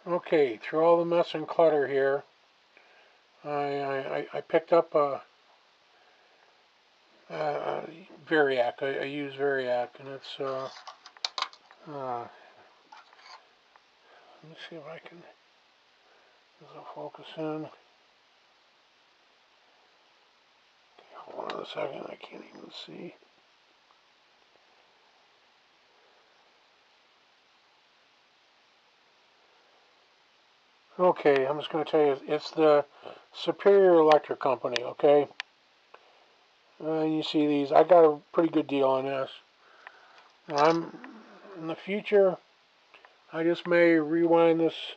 Okay, through all the mess and clutter here, I picked up a variac. I use variac, and it's let me see if I can. Does it focus in? Okay, hold on a second. I can't even see. Okay, I'm just going to tell you, it's the Superior Electric Company, okay? You see these. I got a pretty good deal on this. Now, in the future, I just may rewind this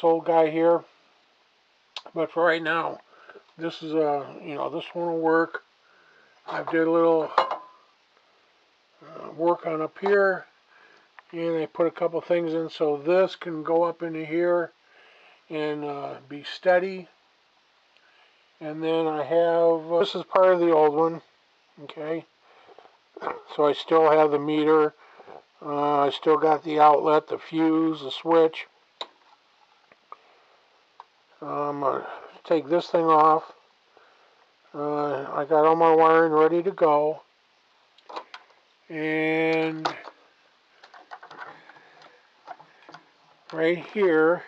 old guy here, but for right now, this is this one will work. I did a little work on up here, and I put a couple things in so this can go up into here and be steady. And then I have, this is part of the old one, okay? So I still have the meter, I still got the outlet, the fuse, the switch. I'm going to take this thing off. I got all my wiring ready to go. And right here,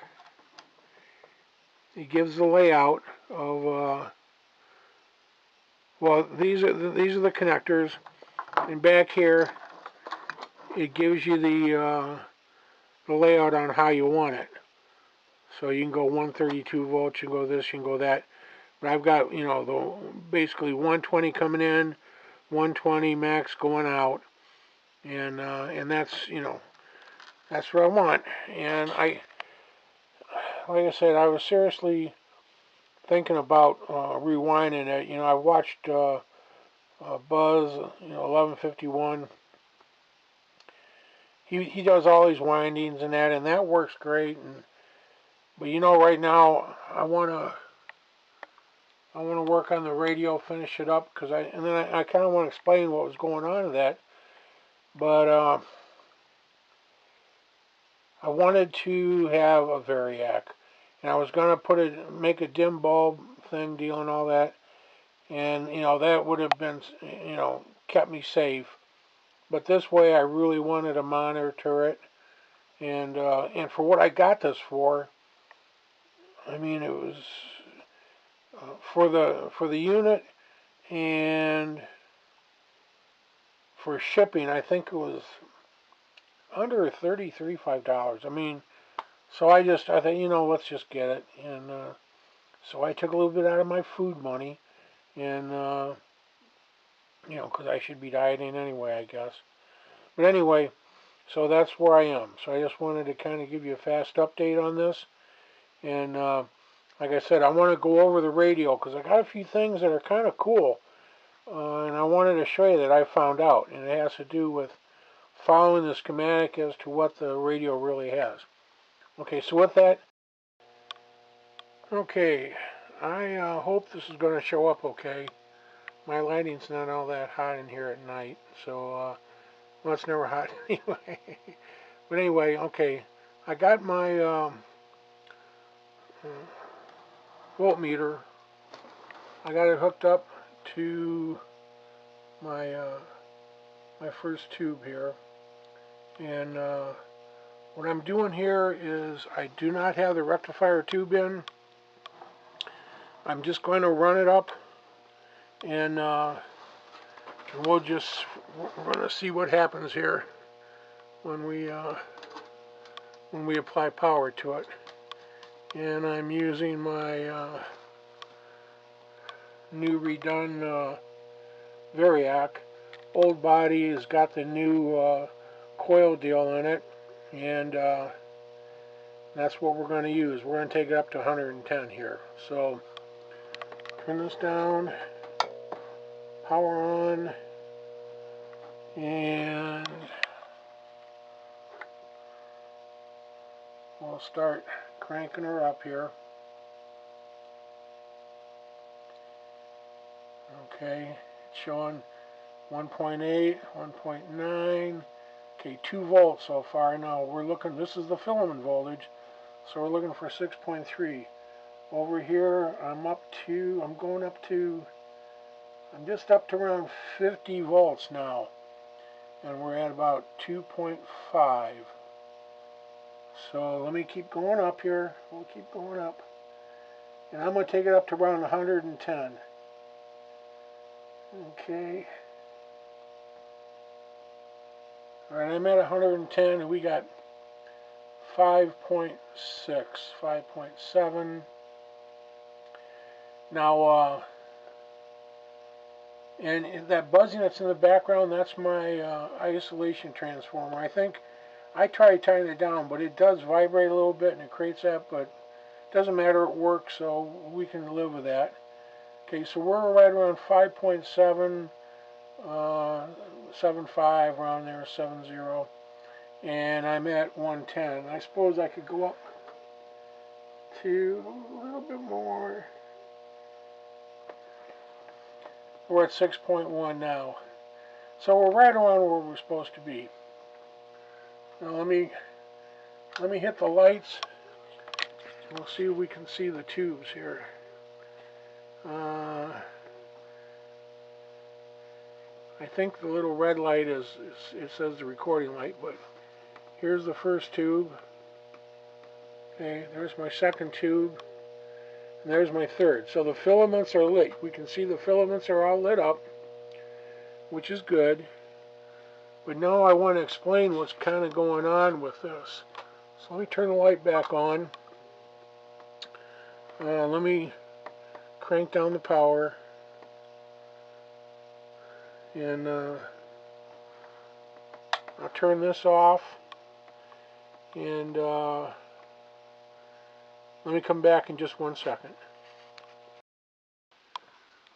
it gives the layout of, well, these are the connectors. And back here, it gives you the layout on how you want it. So you can go 132 volts, you can go this, you can go that. But I've got, basically 120 coming in, 120 max going out, and that's, that's what I want. And like I said, I was seriously thinking about rewinding it. I watched Buzz, 1151. He does all these windings and that works great. But right now I wanna work on the radio, finish it up, and then I kind of want to explain what was going on with that. But I wanted to have a variac, and I was gonna make a dim bulb thing, deal and all that, and that would have been kept me safe. But this way, I really wanted to monitor it, and for what I got this for, I mean, it was for the unit and for shipping. I think it was under $35. I mean, so I thought, let's just get it, and so I took a little bit out of my food money, and because I should be dieting anyway, I guess. But anyway, so that's where I am. So I just wanted to kind of give you a fast update on this. And like I said, I want to go over the radio because I got a few things that are kind of cool. And I wanted to show you that I found out. And it has to do with following the schematic as to what the radio really has. Okay, so with that, okay, I hope this is going to show up okay. My lighting's not all that hot in here at night, so well, it's never hot anyway. But anyway, okay, I got my voltmeter. I got it hooked up to my my first tube here, and what I'm doing here is I do not have the rectifier tube in. I'm just going to run it up, and we're going to see what happens here when we apply power to it. And I'm using my new redone variac. Old body has got the new coil deal in it, and that's what we're going to use. We're going to take it up to 110 here. So turn this down, power on, and we'll start cranking her up here. Okay, it's showing 1.8, 1.9. Okay, 2 volts so far. Now we're looking, this is the filament voltage. So we're looking for 6.3. Over here, I'm just up to around 50 volts now. And we're at about 2.5. So let me keep going up here. We'll keep going up. And I'm going to take it up to around 110. Okay. Alright, I'm at 110 and we got 5.6, 5.7. Now, and that buzzing that's in the background, that's my isolation transformer. I think I tried turning it down, but it does vibrate a little bit and it creates that, but it doesn't matter, it works, so we can live with that. Okay, so we're right around 5.7, 7.5, around there, 7.0, and I'm at 110. I suppose I could go up to a little bit more. We're at 6.1 now. So we're right around where we're supposed to be. Now let me hit the lights. We'll see if we can see the tubes here. I think the little red light it says the recording light, but here's the first tube. Okay, there's my second tube. And there's my third. So the filaments are lit. We can see the filaments are all lit up, which is good. But now I want to explain what's kind of going on with this. So let me turn the light back on. Let me crank down the power. And I'll turn this off. And let me come back in just 1 second.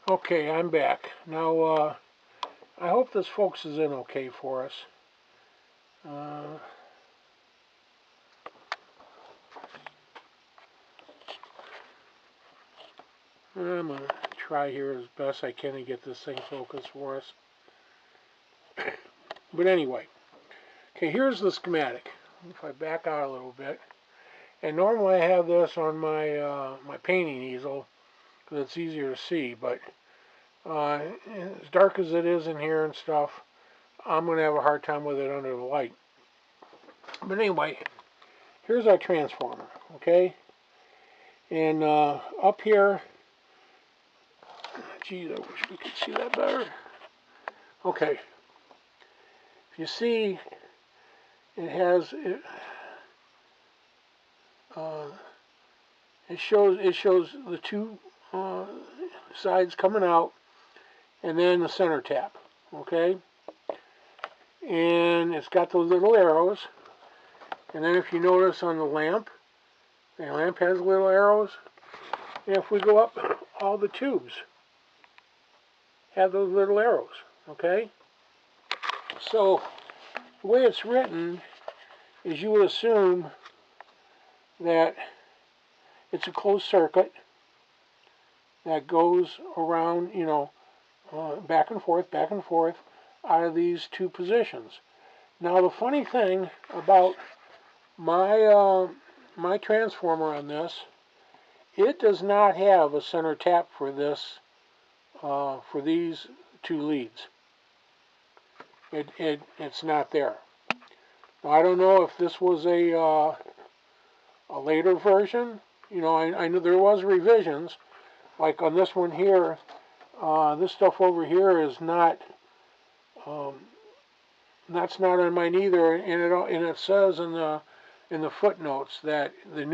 Okay, I'm back. Now, I hope this focuses in okay for us. I'm going to try here as best I can to get this thing focused for us. But anyway, okay, here's the schematic. If I back out a little bit. And normally I have this on my my painting easel because it's easier to see, but as dark as it is in here and stuff, I'm going to have a hard time with it under the light. But anyway, here's our transformer, okay? And up here, geez, I wish we could see that better. Okay, if you see, it has it shows the two sides coming out, and then the center tap, okay? And it's got those little arrows. And then if you notice on the lamp has little arrows. And if we go up, all the tubes have those little arrows, okay? So the way it's written is you would assume that it's a closed circuit that goes around, you know, back and forth out of these two positions. Now the funny thing about my my transformer on this, it does not have a center tap for this for these two leads. It's not there. Now, I don't know if this was a later version. You know, I know there was revisions, like on this one here. This stuff over here is not. That's not on mine either, and it says in the footnotes that the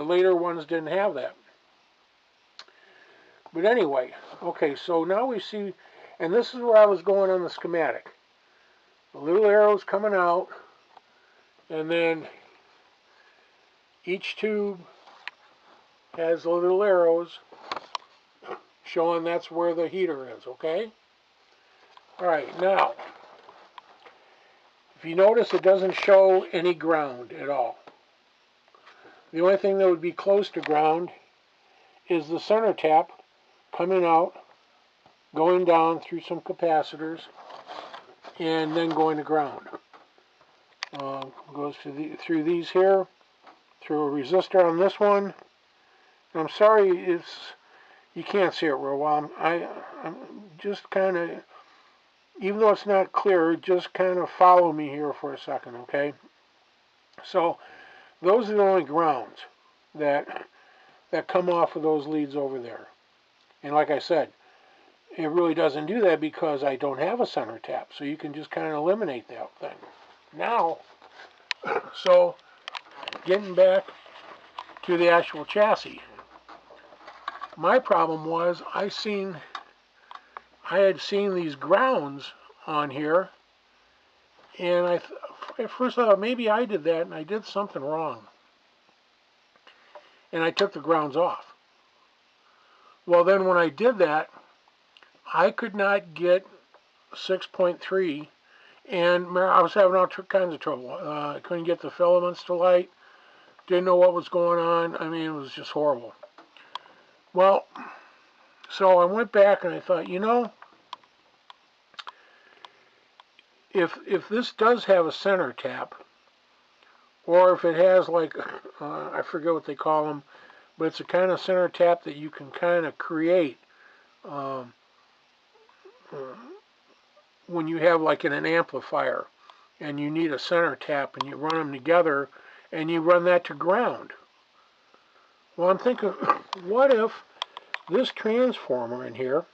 later ones didn't have that. But anyway, okay, so now we see, and this is where I was going on the schematic. The little arrows coming out, and then each tube has the little arrows showing that's where the heater is, okay? Alright, now, if you notice, it doesn't show any ground at all. The only thing that would be close to ground is the center tap coming out, going down through some capacitors, and then going to ground. Goes through these here, through a resistor on this one. I'm sorry, you can't see it real well. I'm just kind of, even though it's not clear, just kind of follow me here for a second, okay? So those are the only grounds that come off of those leads over there. And like I said, it really doesn't do that because I don't have a center tap, so you can just kind of eliminate that thing. Now, so getting back to the actual chassis, my problem was I had seen these grounds on here, and at first I thought maybe I did that and I did something wrong, and I took the grounds off. Well, then when I did that, I could not get 6.3, and I was having all kinds of trouble. I couldn't get the filaments to light, didn't know what was going on. I mean, it was just horrible. Well, so I went back and I thought, you know, if this does have a center tap, or if it has like, I forget what they call them, but it's a kind of center tap that you can kind of create when you have like in an amplifier and you need a center tap and you run them together and you run that to ground. Well, I'm thinking, what if this transformer in here,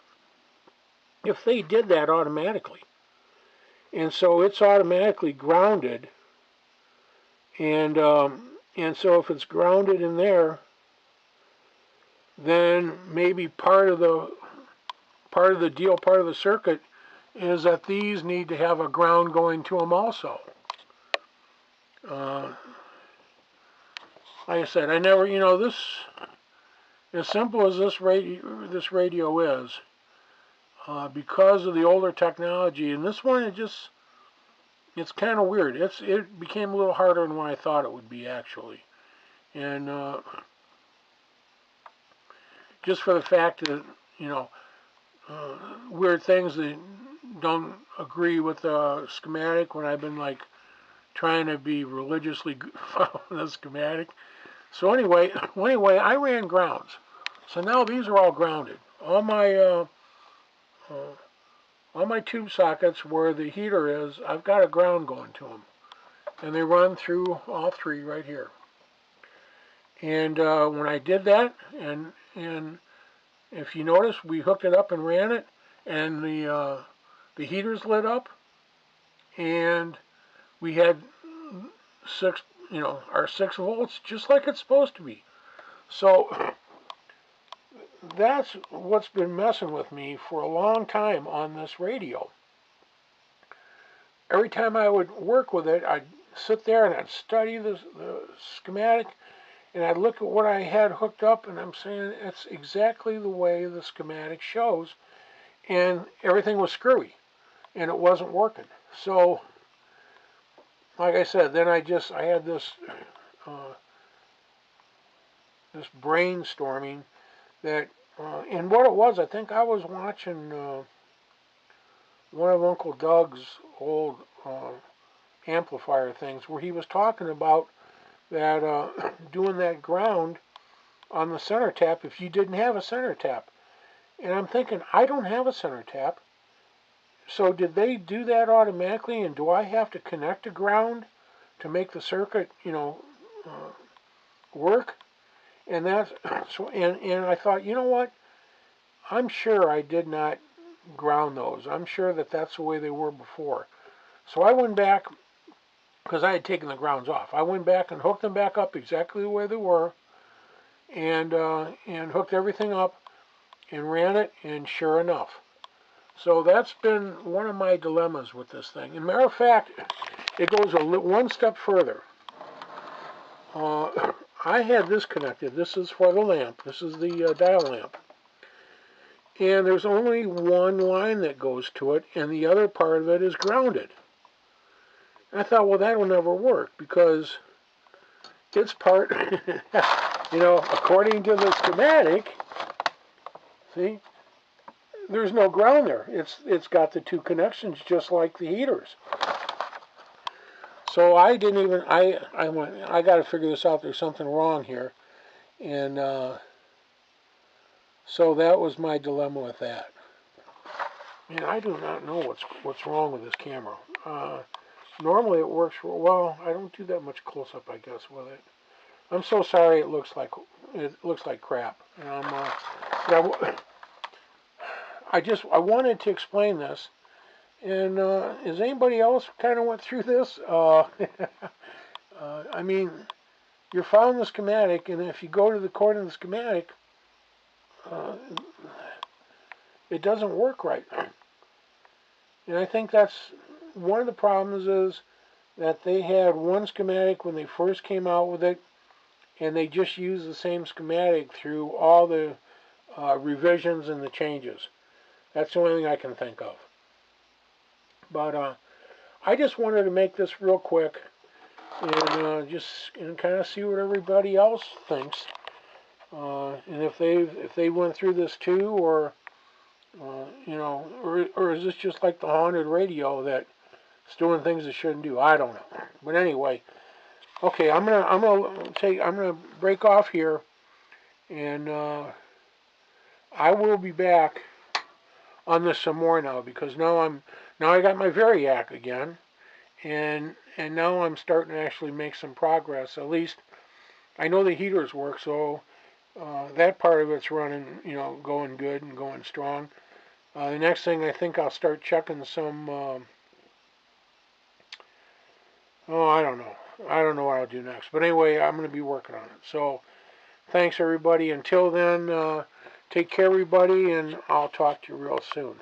if they did that automatically, and so it's automatically grounded, and so if it's grounded in there, then maybe part of the circuit is that these need to have a ground going to them also. Like I said, I never, you know, this, as simple as this radio is, because of the older technology, and this one, it's kind of weird. It became a little harder than what I thought it would be, actually. And just for the fact that, you know, weird things that don't agree with the schematic when I've been like trying to be religiously following the schematic. So anyway, I ran grounds. So now these are all grounded. All my tube sockets where the heater is, I've got a ground going to them, and they run through all three right here. And when I did that, and if you notice, we hooked it up and ran it, and the heaters lit up, and we had our 6 volts, just like it's supposed to be. So that's what's been messing with me for a long time on this radio. Every time I would work with it, I'd sit there and I'd study the schematic, and I'd look at what I had hooked up, and I'm saying it's exactly the way the schematic shows, and everything was screwy, and it wasn't working. So, like I said, then I had this brainstorming that, and what it was, I think I was watching one of Uncle Doug's old amplifier things where he was talking about that doing that ground on the center tap if you didn't have a center tap. And I'm thinking, I don't have a center tap. So did they do that automatically, and do I have to connect a ground to make the circuit, work? And that's so. And I thought, you know what? I'm sure I did not ground those. I'm sure that that's the way they were before. So I went back, because I had taken the grounds off. I went back and hooked them back up exactly the way they were, and hooked everything up and ran it, and sure enough. So that's been one of my dilemmas with this thing. As a matter of fact, it goes one step further. I had this connected. This is for the lamp. This is the dial lamp. And there's only one line that goes to it, and the other part of it is grounded. I thought, well, that'll never work, because it's part, according to the schematic, see, there's no ground there. It's got the two connections just like the heaters. So I didn't even, I went, I got to figure this out. There's something wrong here. And so that was my dilemma with that. And I do not know what's wrong with this camera. Normally it works well. I don't do that much close up, I guess, with it. I'm so sorry. It looks like crap. And yeah, I wanted to explain this. And has anybody else kind of went through this? I mean, you're following the schematic, and if you go to the according to the schematic, uh, it doesn't work right. And I think that's one of the problems is that they had one schematic when they first came out with it, and they just used the same schematic through all the revisions and the changes. That's the only thing I can think of. But I just wanted to make this real quick and just kind of see what everybody else thinks, and if they went through this too, or or is this just like the haunted radio that it's doing things it shouldn't do? I don't know. But anyway, okay, I'm gonna break off here, and I will be back on this some more now because now I got my variac again, and now I'm starting to actually make some progress. At least I know the heaters work, so that part of it's running, going good and going strong. The next thing I think I'll start checking some. I don't know. I don't know what I'll do next. But anyway, I'm going to be working on it. So thanks everybody. Until then, take care everybody, and I'll talk to you real soon.